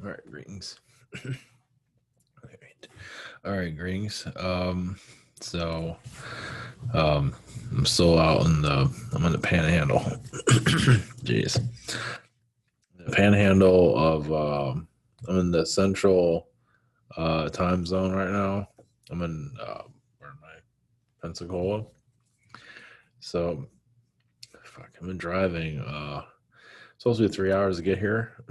All right, greetings. All right, greetings. So, I'm still out I'm in the panhandle. Jeez. The panhandle of, I'm in the central, time zone right now. I'm in, where am I? Pensacola. So, fuck, I've been driving, supposed to be 3 hours to get here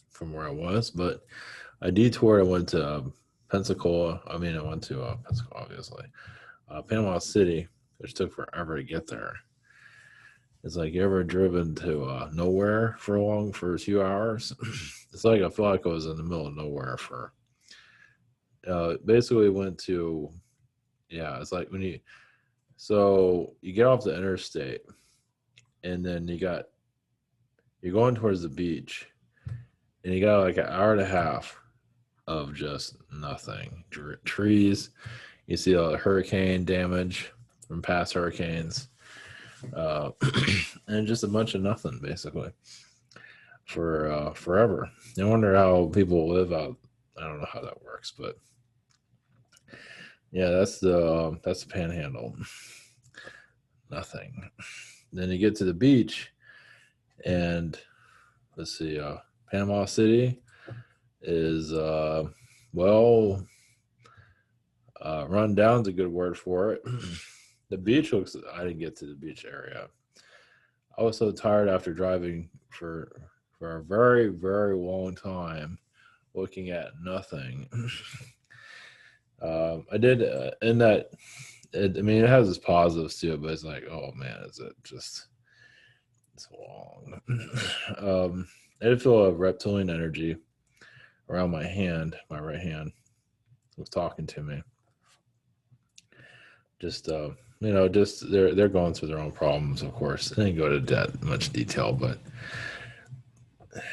from where I was, but I detoured. I went to Pensacola. I went to Pensacola, obviously. Panama City, which took forever to get there. It's like, you ever driven to nowhere for a few hours? It's like I feel like I was in the middle of nowhere for. Basically went to, yeah. It's like so you get off the interstate, and then you're going towards the beach, and you got like an hour and a half of just nothing. Trees. You see all the hurricane damage from past hurricanes, and just a bunch of nothing basically for forever. I wonder how people live out. I don't know how that works, but yeah, that's the Panhandle. Nothing. Then you get to the beach, and let's see, Panama City is well. Run down's a good word for it. The beach looks. I didn't get to the beach area. I was so tired after driving for a very, very long time, looking at nothing. I did in that. It has its positives too, but it's like, oh man, is it just it's long. I did feel a reptilian energy around my hand, my right hand, was talking to me. Just just they're going through their own problems, of course. I didn't go to that much detail, but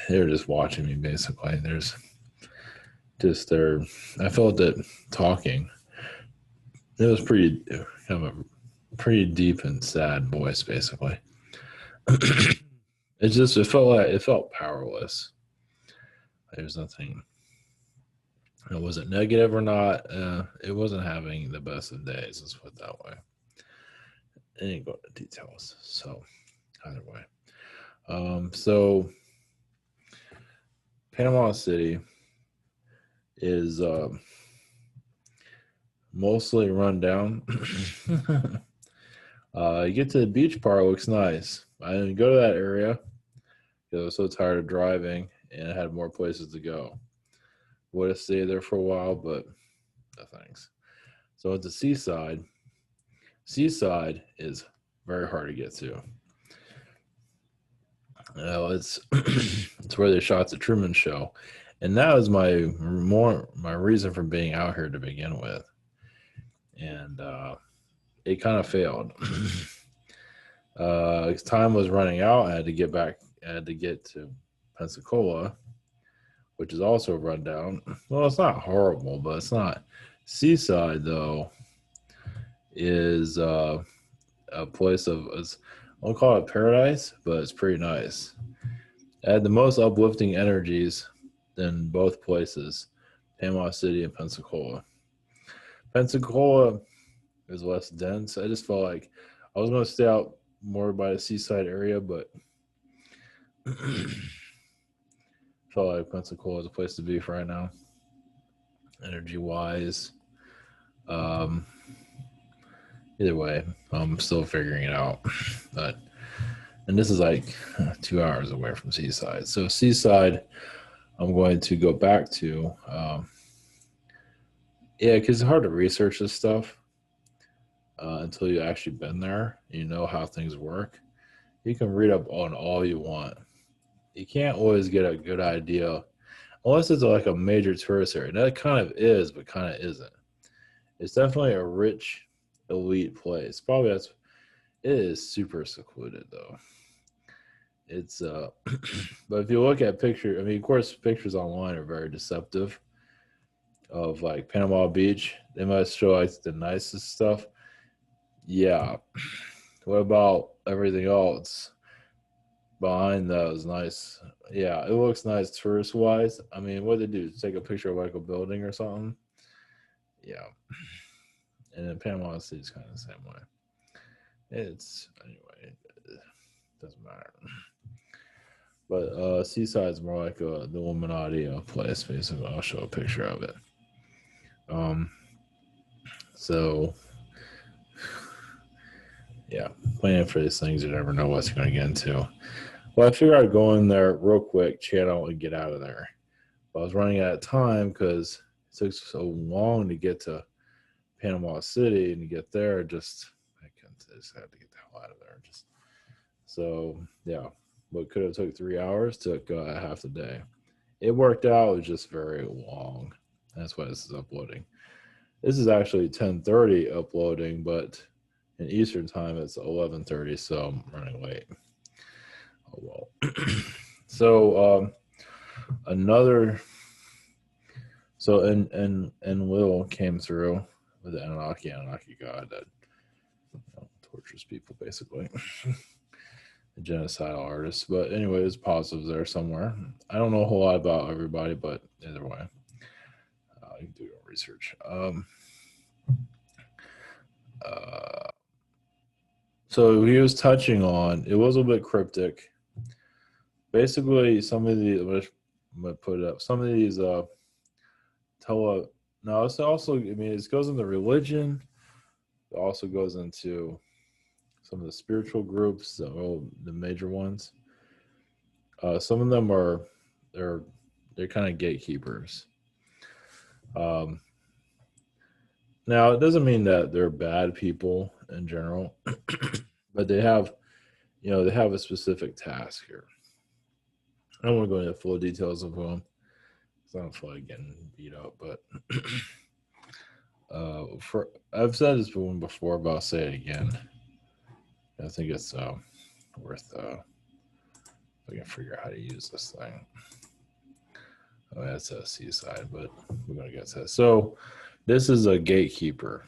they were just watching me basically. There's just there. I felt it talking. It was pretty kind of a pretty deep and sad voice, basically. It felt powerless. There's nothing. Was it negative or not? It wasn't having the best of days. Let's put it that way. I didn't go into details. So either way, so Panama City is mostly run down. You get to the beach part, it looks nice. I didn't go to that area because I was so tired of driving and I had more places to go. Would have stayed there for a while, but no thanks. So at the seaside is very hard to get to. It's it's where they shot the Truman Show, and that was my reason for being out here to begin with, and it kind of failed. Time was running out. I had to get back. I had to get to Pensacola, which is also run down. Well, it's not horrible, but it's not. Seaside though is a place of, I won't call it paradise, but it's pretty nice. I had the most uplifting energies than both places, Panama City and Pensacola. Pensacola is less dense. I just felt like I was going to stay out more by the seaside area, but felt like Pensacola is a place to be for right now, energy-wise. Either way, I'm still figuring it out. And this is like 2 hours away from Seaside. So Seaside, I'm going to go back to. Yeah, because it's hard to research this stuff until you actually been there. You know how things work. You can read up on all you want. You can't always get a good idea unless it's like a major tourist area. That kind of is, but kind of isn't. It's definitely a rich, elite place. Probably it is super secluded though. It's but if you look at pictures, of course pictures online are very deceptive of like Panama Beach. They must show like the nicest stuff. Yeah. What about everything else? behind that is nice. Yeah, it looks nice tourist wise. I mean, what they do? Take a picture of like a building or something. Yeah, and then Panama City is kind of the same way. It's anyway, it doesn't matter. But Seaside's more like the Illuminati place. Basically, I'll show a picture of it. Um, so yeah, planning for these things, you never know what's going to get into. Well, I figured I'd go in there real quick, channel, and get out of there. But I was running out of time because it took so long to get to Panama City and to get there. Just had to get the hell out of there. Just so yeah, what could have took 3 hours took half the day. It worked out. It was just very long. That's why this is uploading. This is actually 10:30 uploading, but in Eastern time it's 11:30, so I'm running late. Oh well. So another. So Enlil came through with the Anunnaki god that tortures people basically. A genocidal artist. But anyway, there's positives there somewhere. I don't know a whole lot about everybody, but either way, you can do your own research. So he was touching on, it was a little bit cryptic. Basically, some of the, I'm going to put it up, some of these, no, it's also, I mean, it goes into religion. It also goes into some of the spiritual groups, the major ones. Some of them are, they're kind of gatekeepers. Now, it doesn't mean that they're bad people in general, but they have, they have a specific task here. I don't want to go into full details of them. I don't feel like getting beat up, but I've said this one before, but I'll say it again. I think it's worth. If I can figure out how to use this thing. Oh, that's a Seaside, but we're gonna get to that. So, this is a gatekeeper.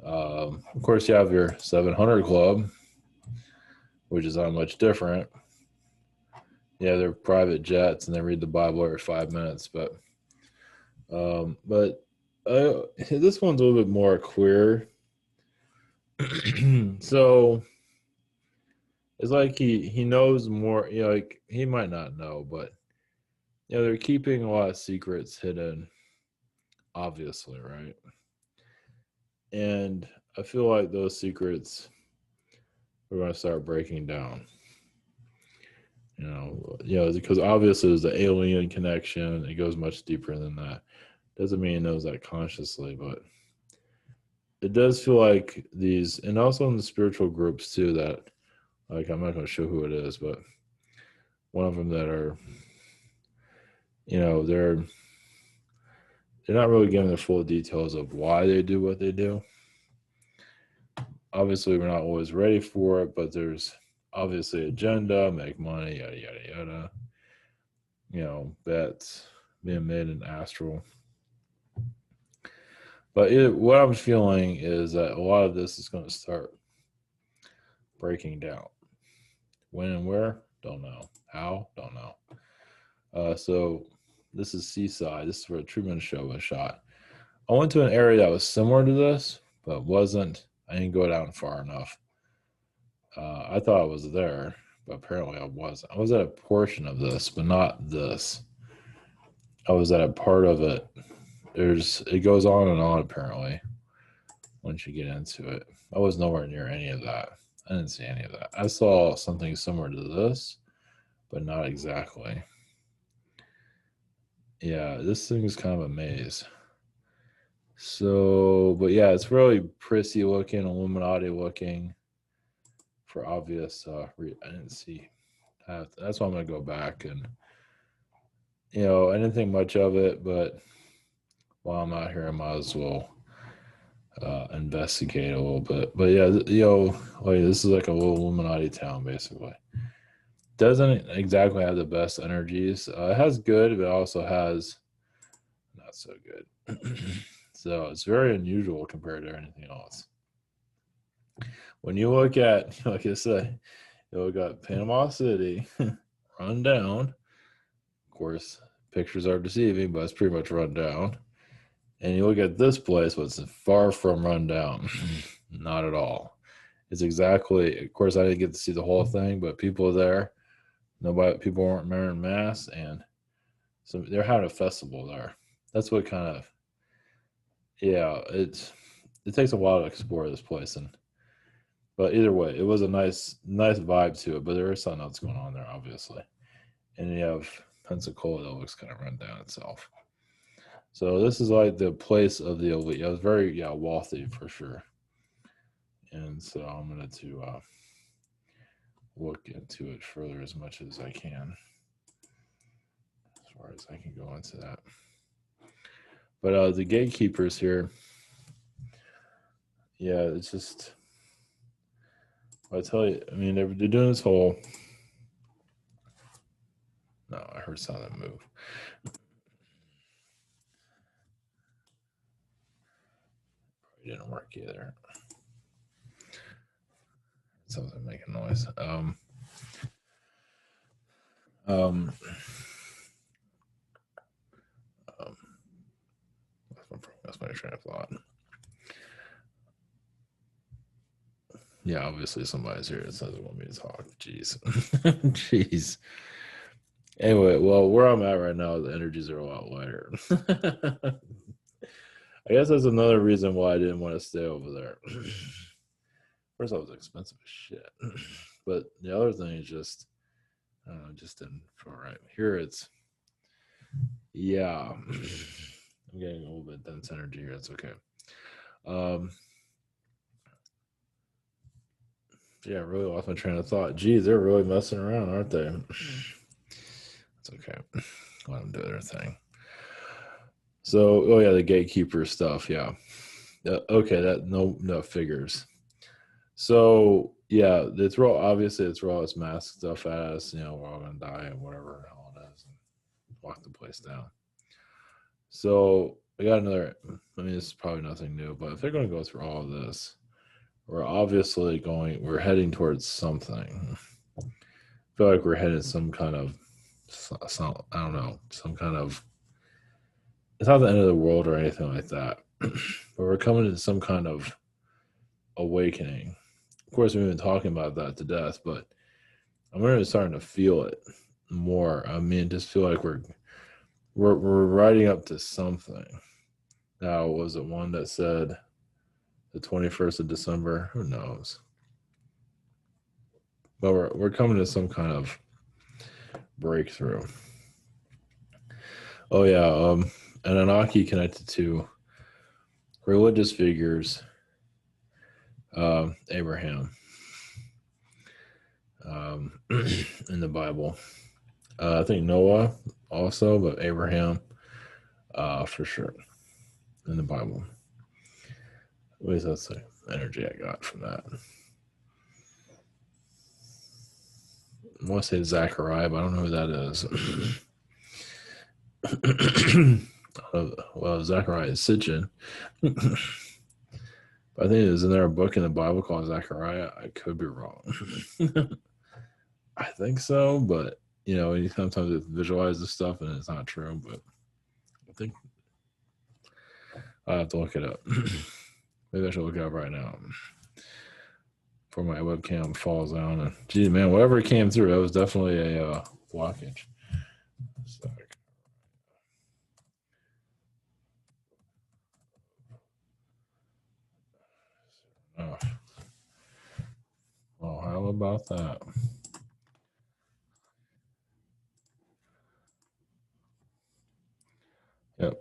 Of course, you have your 700 Club, which is not much different. Yeah, they're private jets and they read the Bible every 5 minutes, but this one's a little bit more queer. So it's like he knows more, like he might not know, but they're keeping a lot of secrets hidden, obviously, right? And I feel like those secrets we're going to start breaking down. Because obviously there's the alien connection. It goes much deeper than that. Doesn't mean he knows that consciously, but it does feel like these, and also in the spiritual groups too, that, like, I'm not going to show who it is, but one of them that are, they're not really giving the full details of why they do what they do. Obviously, we're not always ready for it, but there's obviously agenda, make money, yada, yada, yada. Bets being made in astral. But what I'm feeling is that a lot of this is going to start breaking down. When and where? Don't know. How? Don't know. So this is Seaside. This is where a Truman Show was shot. I went to an area that was similar to this, but wasn't. I didn't go down far enough. I thought I was there, but apparently I wasn't. I was at a portion of this, but not this. I was at a part of it. It goes on and on, apparently, once you get into it. I was nowhere near any of that. I didn't see any of that. I saw something similar to this, but not exactly. Yeah, this thing is kind of a maze. So, but yeah, it's really prissy looking, Illuminati looking, for obvious I didn't see. That's why I'm going to go back and, I didn't think much of it, but while I'm out here, I might as well investigate a little bit. But yeah, this is like a little Illuminati town, basically. Doesn't exactly have the best energies. It has good, but it also has not so good. So it's very unusual compared to anything else. When you look at, like I said, We got Panama City run down. Of course, pictures are deceiving, but it's pretty much run down. And you look at this place, what's far from run down. Not at all. It's exactly, of course, I didn't get to see the whole thing, but people are there. People weren't wearing masks, and so they're having a festival there. That's what kind of, yeah, it takes a while to explore this place, but either way, it was a nice vibe to it. But there is something else going on there, obviously. And you have Pensacola that looks kind of run down itself. So this is like the place of the elite. I was very wealthy for sure, and so I'm going to look into it further as much as I can, as far as I can go into that. But the gatekeepers here, yeah, it's just, I tell you, I mean, they're doing this whole. No, I heard something move. Probably didn't work either. Something making noise. That's my train of thought. Yeah, obviously somebody's here that says they want me to talk. Jeez. Jeez. Anyway, well, where I'm at right now, the energies are a lot lighter. I guess that's another reason why I didn't want to stay over there. First, it was expensive as shit. But the other thing is just didn't feel right. Here it's, yeah. I'm getting a little bit dense energy here. It's okay. Yeah, I really lost my train of thought. Geez, they're really messing around, aren't they? It's okay. Let them do their thing. So, oh yeah, the gatekeeper stuff. Yeah. Okay, that no figures. So yeah, they throw all this mask stuff at us. We're all gonna die and whatever the hell it is, and lock the place down. So I got another. I mean, this is probably nothing new, but if they're going to go through all of this, we're heading towards something. I feel like we're headed some kind of, I don't know, some kind of, it's not the end of the world or anything like that, but we're coming to some kind of awakening. Of course, we've been talking about that to death, but I'm really starting to feel it more. I mean, just feel like we're riding up to something. Now, was it one that said the 21st of December? Who knows? But we're coming to some kind of breakthrough. Oh yeah, Anunnaki connected to religious figures. Abraham in the Bible. I think Noah also, but Abraham for sure in the Bible. At least that's the energy I got from that. I want to say Zachariah, but I don't know who that is. Well, Zachariah is Sitchin. I think isn't there a book in the Bible called Zechariah? I could be wrong. I think so, but sometimes it visualizes stuff and it's not true. But I think I have to look it up. Maybe I should look it up right now before my webcam falls down. And geez, man, whatever came through, that was definitely a blockage. Oh. Well, how about that? Yep.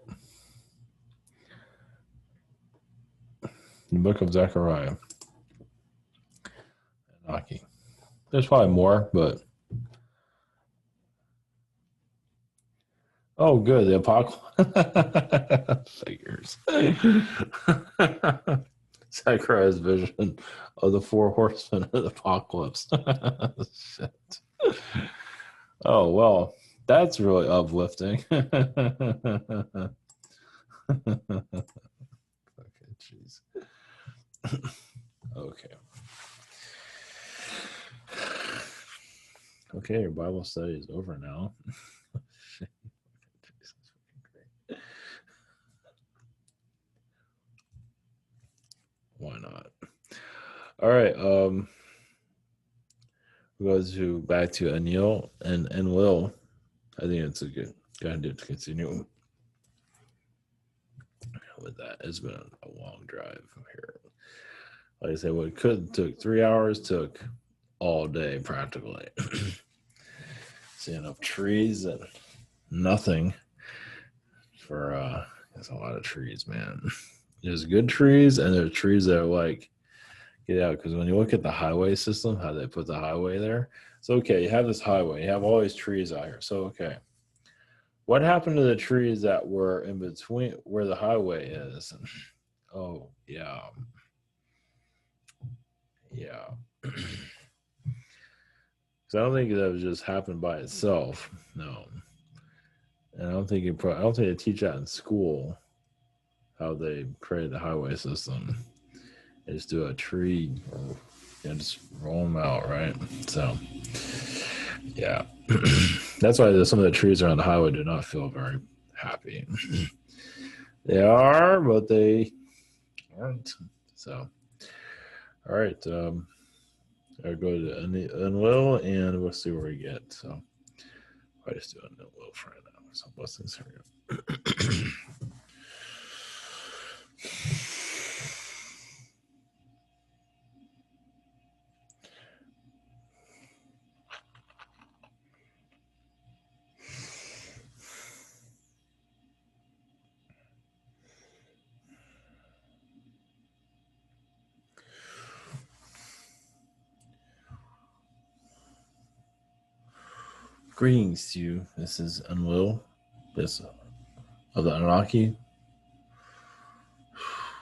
The book of Zechariah. Anunnaki. There's probably more, but oh, good. The apocalypse figures. Zechariah's vision of the four horsemen of the apocalypse. Shit. Oh, well, that's really uplifting. Okay, jeez. Okay. Okay, your Bible study is over now. Why not? All right. We'll go back to Enlil and Enlil. I think it's a good idea to continue with that. It's been a long drive here. Like I said, what could took 3 hours took all day practically. See enough trees and nothing for there's a lot of trees, man. There's good trees and there's trees that are like get out, because when you look at the highway system, how they put the highway there, so okay, you have this highway, you have all these trees out here. So okay, what happened to the trees that were in between where the highway is? Oh yeah, because I don't think that was just happened by itself. No, and I don't think they teach that in school, how they create the highway system. They just do a tree, just roll them out, right? So, yeah. That's why some of the trees around the highway do not feel very happy. They are, but they aren't. So, all right. I'll go to Enlil, and we'll see where we get. So, I just do Enlil for right now. So, blessings. Here we go. Greetings to you. This is Enlil, this of the Anunnaki.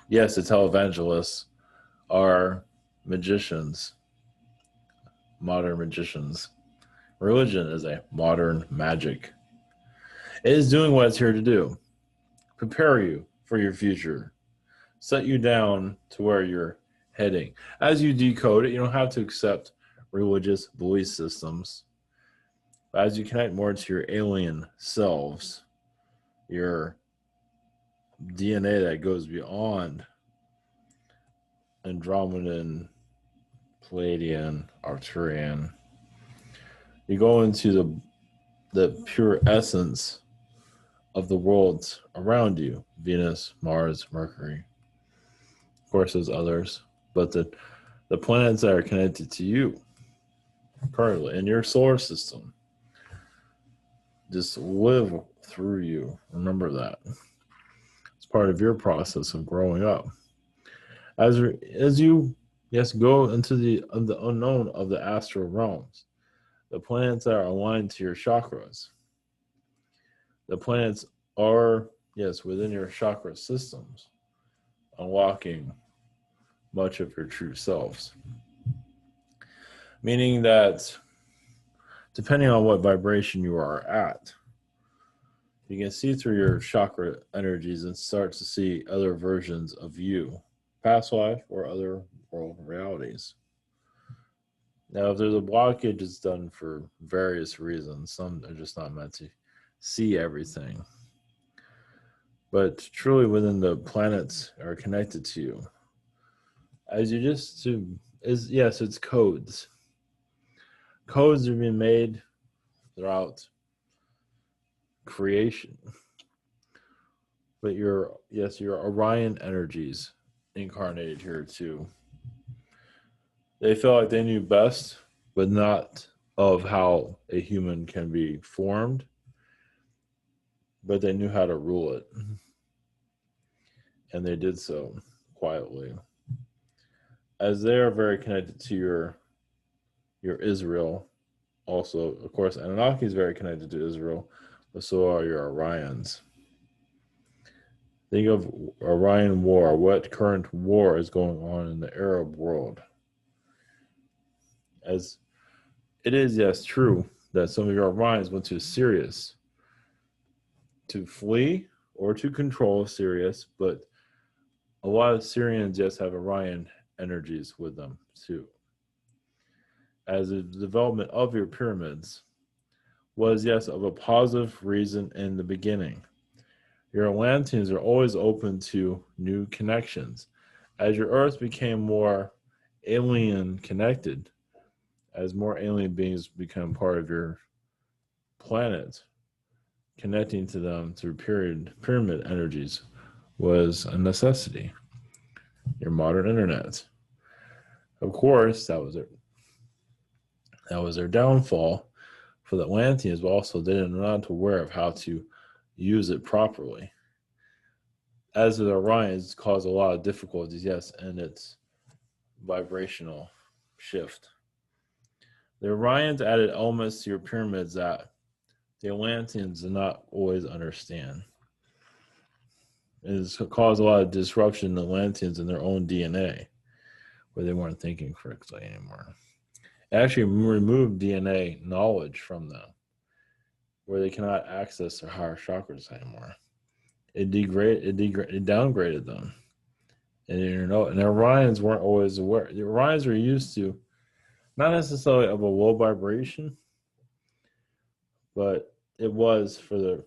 Yes, the televangelists are magicians, modern magicians. Religion is a modern magic. It is doing what it's here to do. Prepare you for your future. Set you down to where you're heading. As you decode it, you don't have to accept religious belief systems. But as you connect more to your alien selves, your DNA that goes beyond Andromedan, Palladian, Arcturian, you go into the pure essence of the worlds around you: Venus, Mars, Mercury. Of course, there's others, but the planets that are connected to you currently in your solar system just live through you. Remember that. It's part of your process of growing up. As you, yes, go into the unknown of the astral realms, the planets that are aligned to your chakras. The planets are, yes, within your chakra systems, unlocking much of your true selves. Meaning that depending on what vibration you are at, you can see through your chakra energies and start to see other versions of you, past life or other world realities. Now, if there's a blockage, it's done for various reasons. Some are just not meant to see everything. But truly within the planets are connected to you. As you just to is yes, it's codes. Codes are being made throughout creation. But your Orion energies incarnated here too. They felt like they knew best, but not of how a human can be formed, but they knew how to rule it. And they did so quietly. As they are very connected to your Israel, also, of course, Anunnaki is very connected to Israel, but so are your Orions. Think of Orion War. What current war is going on in the Arab world? As it is, yes, true that some of your Orions went to Sirius to flee or to control Sirius, but a lot of Syrians just have Orion energies with them too. as the development of your pyramids was, yes, of a positive reason in the beginning. Your Atlanteans are always open to new connections. As your Earth became more alien connected, as more alien beings become part of your planet, connecting to them through pyramid energies was a necessity. Your modern internet. Of course, that was their downfall for the Atlanteans, but also they were not aware of how to use it properly. As the Orions caused a lot of difficulties, yes, and its vibrational shift. The Orions added elements to your pyramids that the Atlanteans did not always understand. It has caused a lot of disruption in the Atlanteans in their own DNA, where they weren't thinking correctly anymore. It actually removed DNA knowledge from them, where they cannot access their higher chakras anymore. It downgraded them. And the Orions weren't always aware. The Orions were used to not necessarily of a low vibration, but it was for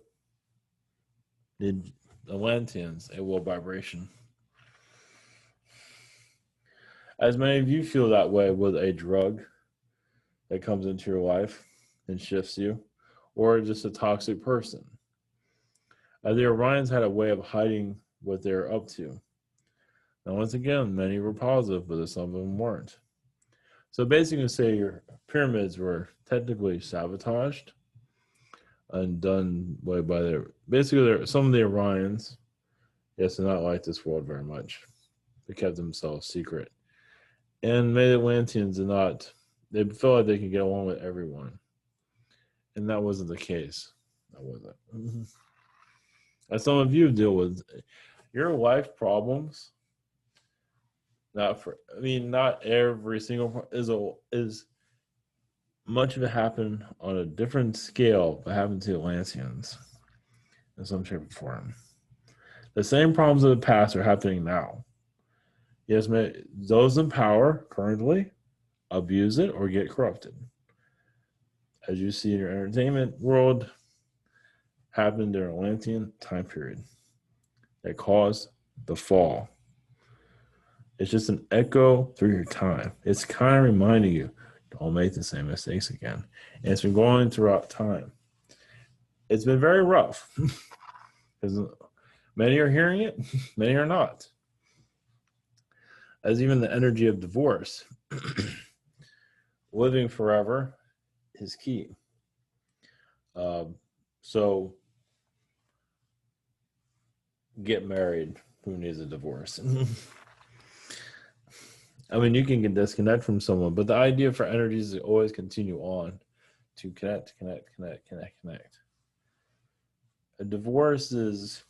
the Atlanteans a low vibration. As many of you feel that way with a drug that comes into your life and shifts you, or just a toxic person. The Orions had a way of hiding what they're up to. Now, once again, many were positive, but some of them weren't. So basically, say your pyramids were technically sabotaged and done by some of the Orions. Yes, did not like this world very much. They kept themselves secret. And many Atlanteans did not, they felt like they could get along with everyone. And that wasn't the case. That wasn't. As some of you deal with your life problems, not every single is much of it happen on a different scale, but happened to Atlanteans in some shape or form. The same problems of the past are happening now. Yes, those in power currently abuse it or get corrupted. As you see in your entertainment world, happened during Atlantean time period that caused the fall. It's just an echo through your time. It's kind of reminding you, don't make the same mistakes again. And it's been going throughout time. It's been very rough because many are hearing it, many are not. As even the energy of divorce, living forever is key. So get married. Who needs a divorce? I mean, you can get disconnect from someone, but the idea for energies is to always continue on to connect. A divorce there's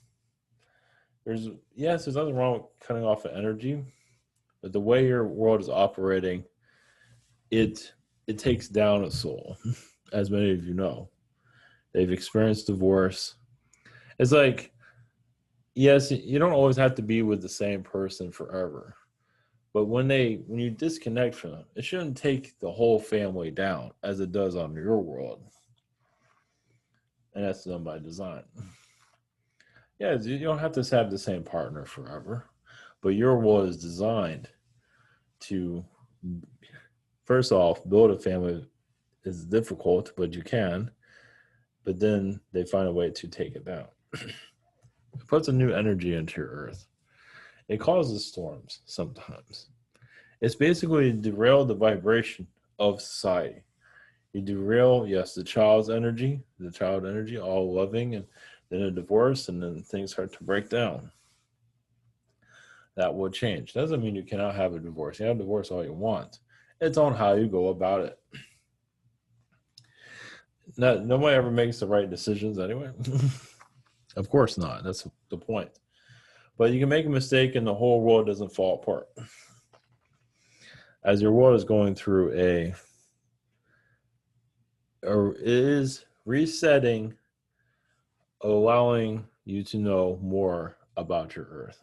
nothing wrong with cutting off an energy, but the way your world is operating, it takes down a soul, as many of you know. They've experienced divorce. It's like, yes, you don't always have to be with the same person forever. But when you disconnect from them, it shouldn't take the whole family down as it does on your world. And that's done by design. Yeah, you don't have to have the same partner forever. But your world is designed to, first off, build a family is difficult, but you can. But then they find a way to take it down. It puts a new energy into your earth. It causes storms sometimes. It's basically derail the vibration of society. You derail, yes, the child energy, all loving, and then a divorce, and then things start to break down. That will change. Doesn't mean you cannot have a divorce. You have a divorce all you want. It's on how you go about it. Nobody ever makes the right decisions anyway. Of course not. That's the point. But you can make a mistake and the whole world doesn't fall apart. As your world is going through it is resetting, allowing you to know more about your earth.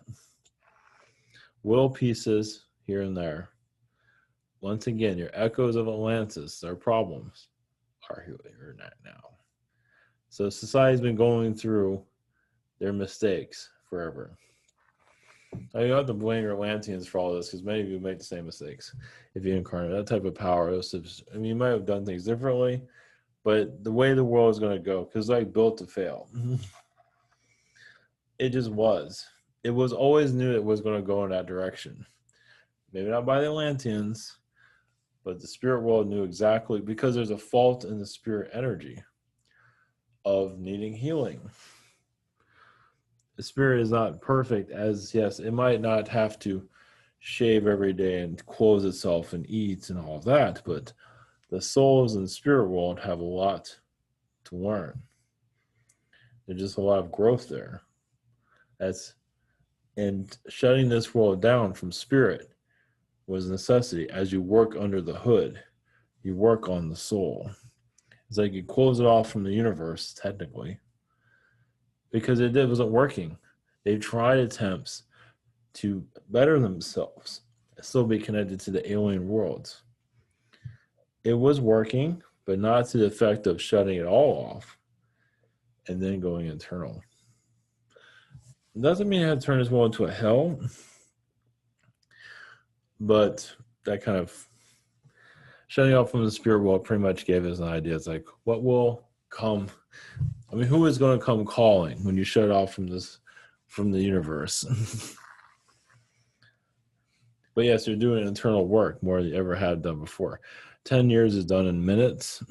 Little pieces here and there once again, your echoes of Atlantis, their problems are here now. So society's been going through their mistakes forever. I don't have to blame your Atlanteans for all this, because many of you make the same mistakes. If you incarnate that type of power, you might have done things differently, but the way the world is going to go, because like built to fail. It just was. It was always knew it was going to go in that direction. Maybe not by the Atlanteans, but the spirit world knew exactly, because there's a fault in the spirit energy of needing healing. The spirit is not perfect, as yes, it might not have to shave every day and clothe itself and eat and all of that, but the souls in the spirit world have a lot to learn. There's just a lot of growth there. And shutting this world down from spirit was a necessity. As you work under the hood, you work on the soul. It's like you close it off from the universe, technically, because it wasn't working. They tried attempts to better themselves, still be connected to the alien worlds. It was working, but not to the effect of shutting it all off and then going internal. It doesn't mean it had to turn this world into a hell, but that kind of shutting off from the spirit world pretty much gave us an idea. It's like, what will come? I mean, who is going to come calling when you shut it off from the universe? But yes, you're doing internal work more than you ever had done before. 10 years is done in minutes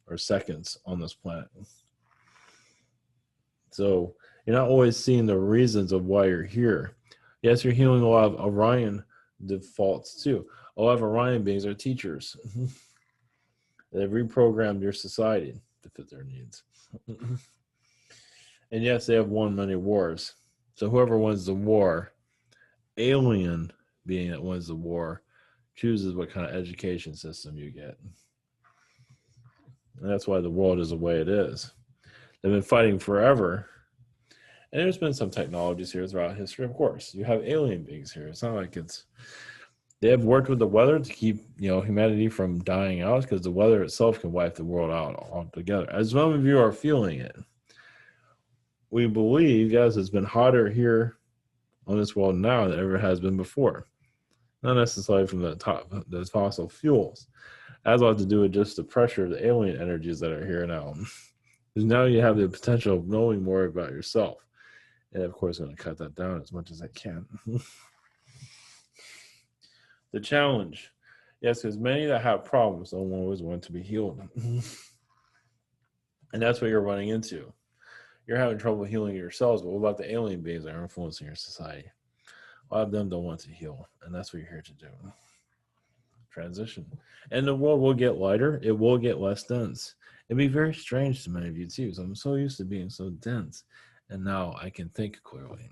or seconds on this planet. So you're not always seeing the reasons of why you're here. Yes, you're healing a lot of Orion defaults too. A lot of Orion beings are teachers. They've reprogrammed your society to fit their needs. And yes, they have won many wars. So whoever wins the war, alien being that wins the war, chooses what kind of education system you get. And that's why the world is the way it is. They've been fighting forever. And there's been some technologies here throughout history, of course. You have alien beings here. It's not like they have worked with the weather to keep, humanity from dying out, because the weather itself can wipe the world out altogether. As some of you are feeling it, we believe, yes, it's been hotter here on this world now than ever has been before. Not necessarily from the fossil fuels. It has a lot to do with just the pressure of the alien energies that are here now. Because now you have the potential of knowing more about yourself. And of course, I'm going to cut that down as much as I can. The challenge. Yes, because many that have problems don't always want to be healed. And that's what you're running into. You're having trouble healing yourselves, but what about the alien beings that are influencing your society? A lot of them don't want to heal, and that's what you're here to do. Transition. And the world will get lighter. It will get less dense. It'd be very strange to many of you, too. So I'm so used to being so dense, and now I can think clearly.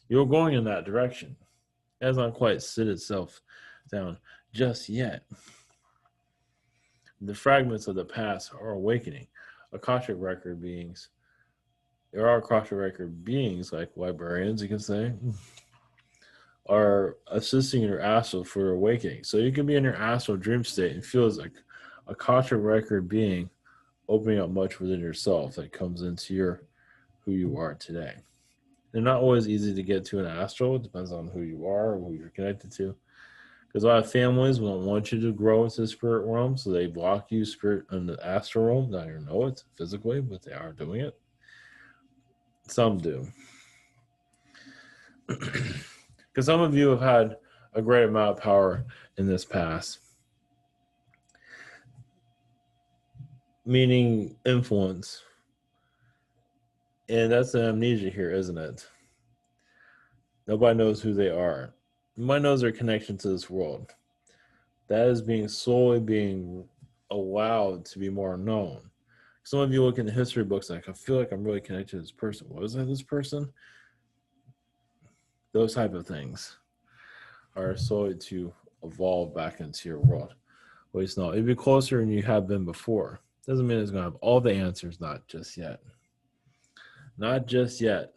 You're going in that direction. It has not quite sit itself down just yet. The fragments of the past are awakening. Akashic record beings. There are Akashic record beings, like librarians, you can say, are assisting your astral for awakening. So you can be in your astral dream state and feel as like Akashic record being opening up much within yourself that comes into who you are today. They're not always easy to get to in astral. It depends on who you are or who you're connected to. Because a lot of families don't want you to grow into the spirit realm, so they block you spirit in the astral realm. Not even know it physically, but they are doing it. Some do. Because some of you have had a great amount of power in this past. Meaning influence. And that's the amnesia here, isn't it? Nobody knows who they are. Nobody knows their connection to this world. That is slowly being allowed to be more known. Some of you look in the history books like, I feel like I'm really connected to this person. Was I this person? Those type of things are slowly to evolve back into your world. Well, it's not. It'd be closer than you have been before. Doesn't mean it's going to have all the answers, not just yet. Not just yet.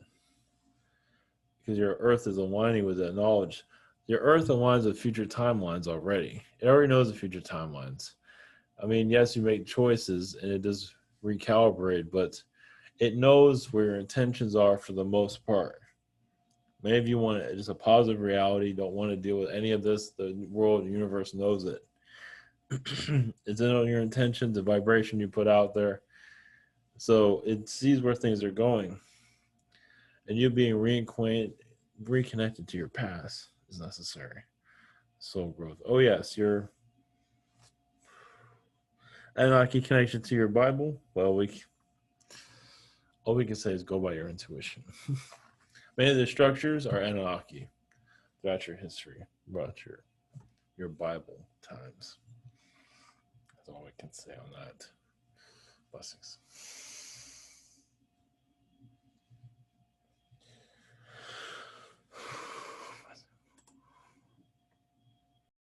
Because your earth is aligning with that knowledge Your Earth aligns with future timelines already. It already knows the future timelines. I mean, yes, you make choices and it does recalibrate, but it knows where your intentions are for the most part. Many of you want just a positive reality, don't want to deal with any of this. The world, the universe knows it. It's in on your intentions, the vibration you put out there. So it sees where things are going. And you being reconnected to your past is necessary. Soul growth. Oh, yes, your Anunnaki connection to your Bible. Well, all we can say is go by your intuition. Many of the structures are Anunnaki throughout your history, throughout your Bible times. That's all I can say on that. Blessings.